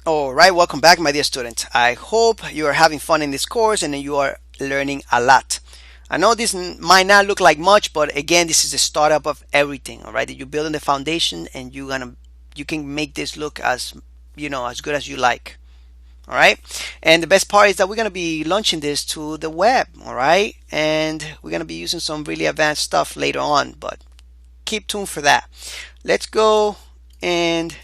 All right, welcome back, my dear students. I hope you are having fun in this course and you are learning a lot. I know this might not look like much, but again, this is the startup of everything. All right, that you're building the foundation, and you can make this look as as good as you like. All right, and the best part is that we're gonna be launching this to the web. All right, and we're gonna be using some really advanced stuff later on, but keep tuned for that. Let's go and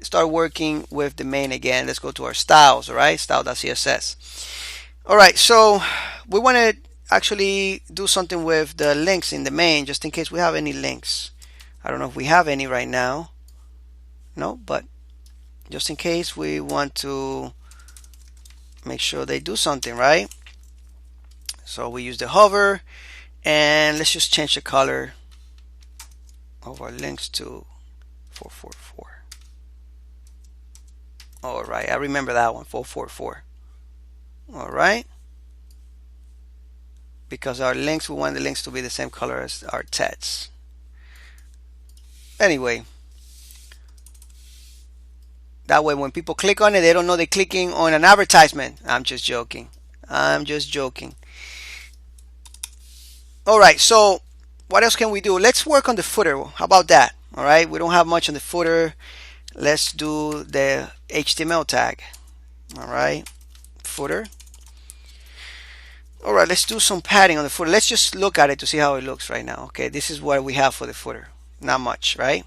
start working with the main again. Let's go to our styles, all right? Style.css. All right, so we want to actually do something with the links in the main just in case we have any links. I don't know if we have any right now. No, but just in case we want to make sure they do something, right? So we use the hover, and let's just change the color of our links to 444. All right, I remember that one, 444. All right, because our links, we want the links to be the same color as our text. Anyway, that way when people click on it, they don't know they're clicking on an advertisement. I'm just joking. I'm just joking. All right, so what else can we do? Let's work on the footer. How about that? All right, we don't have much on the footer. Let's do the HTML tag. All right, footer. All right, let's do some padding on the footer. Let's just look at it to see how it looks right now. Okay, this is what we have for the footer. Not much, right?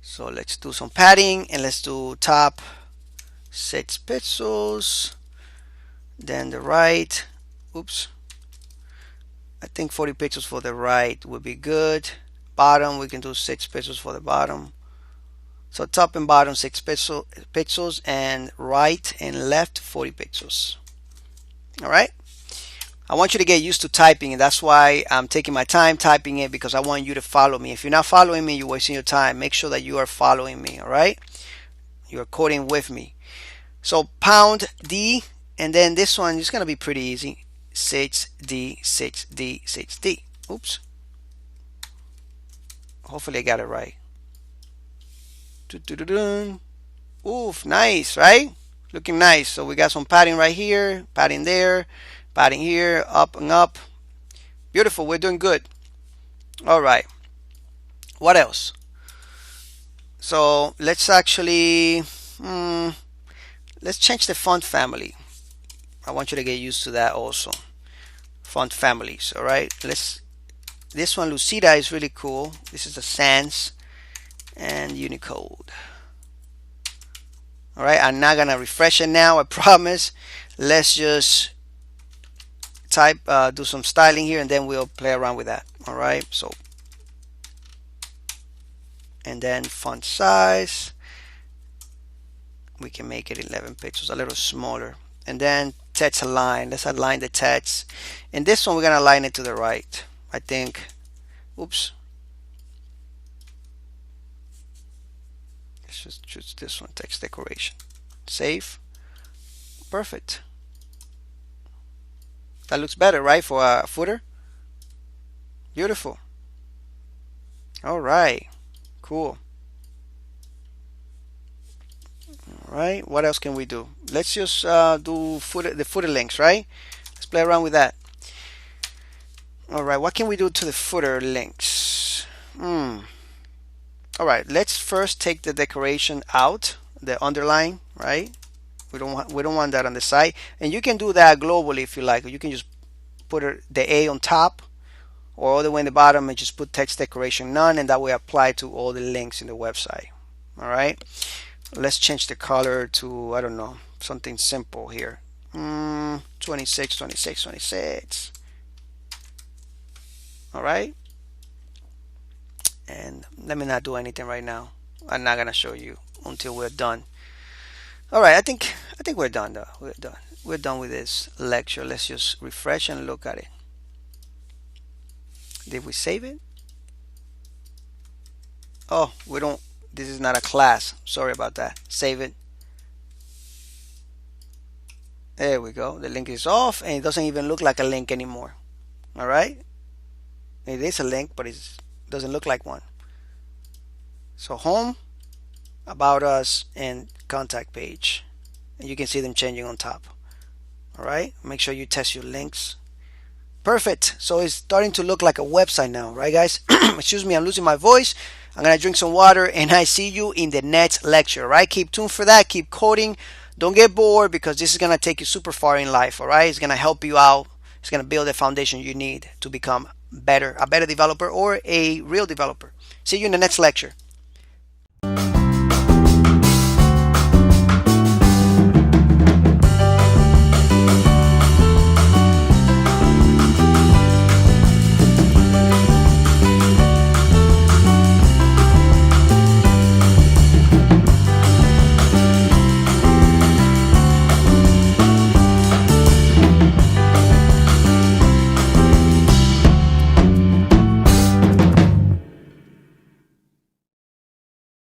So let's do some padding, and let's do top 6 pixels. Then the right, oops, I think 40 pixels for the right would be good. Bottom, we can do 6 pixels for the bottom. So top and bottom 6 pixels, and right and left 40 pixels. All right, I want you to get used to typing, and that's why I'm taking my time typing it, because I want you to follow me. If you're not following me, you're wasting your time. Make sure that you are following me. All right, you're coding with me. So pound D, and then this one is gonna be pretty easy. 6D 6D 6D. Oops, hopefully I got it right. Oof, nice, right? Looking nice. So we got some padding right here, padding there, padding here, up and up. Beautiful, we're doing good. All right, what else? So let's actually let's change the font family. I want you to get used to that also. Font families. All right, this one, Lucida, is really cool. This is a Sans and Unicode. All right, I'm not gonna refresh it now, I promise. Let's just type, do some styling here, and then we'll play around with that. All right, so, and then font size, we can make it 11 pixels, a little smaller. And then text align, let's align the text. And this one, we're gonna align it to the right, I think. Oops, let's just choose this one, text decoration. Save. Perfect. That looks better, right, for a footer? Beautiful. All right, cool. All right, what else can we do? Let's just do the footer links, right? Let's play around with that. All right, what can we do to the footer links? All right, let's first take the decoration out, the underline, right? We don't want that on the side, and you can do that globally if you like. You can just put the A on top, or all the way in the bottom, and just put text decoration none, and that will apply to all the links in the website. All right, let's change the color to, I don't know, something simple here. 26, 26, 26. All right, and let me not do anything right now. I'm not gonna show you until we're done. All right, I think we're done though. We're done with this lecture. Let's just refresh and look at it. Did we save it? Oh, we don't. This is not a class. Sorry about that. Save it. There we go. The link is off, and it doesn't even look like a link anymore. All right. It is a link, but it doesn't look like one. So home. about us, and contact page. And you can see them changing on top. All right, make sure you test your links. Perfect. So it's starting to look like a website now, right guys? Excuse me, I'm losing my voice. I'm gonna drink some water, and I see you in the next lecture. Right, keep tuned for that. Keep coding. Don't get bored, because this is gonna take you super far in life. All right, it's gonna help you out. It's gonna build the foundation you need to become a better developer or a real developer. See you in the next lecture.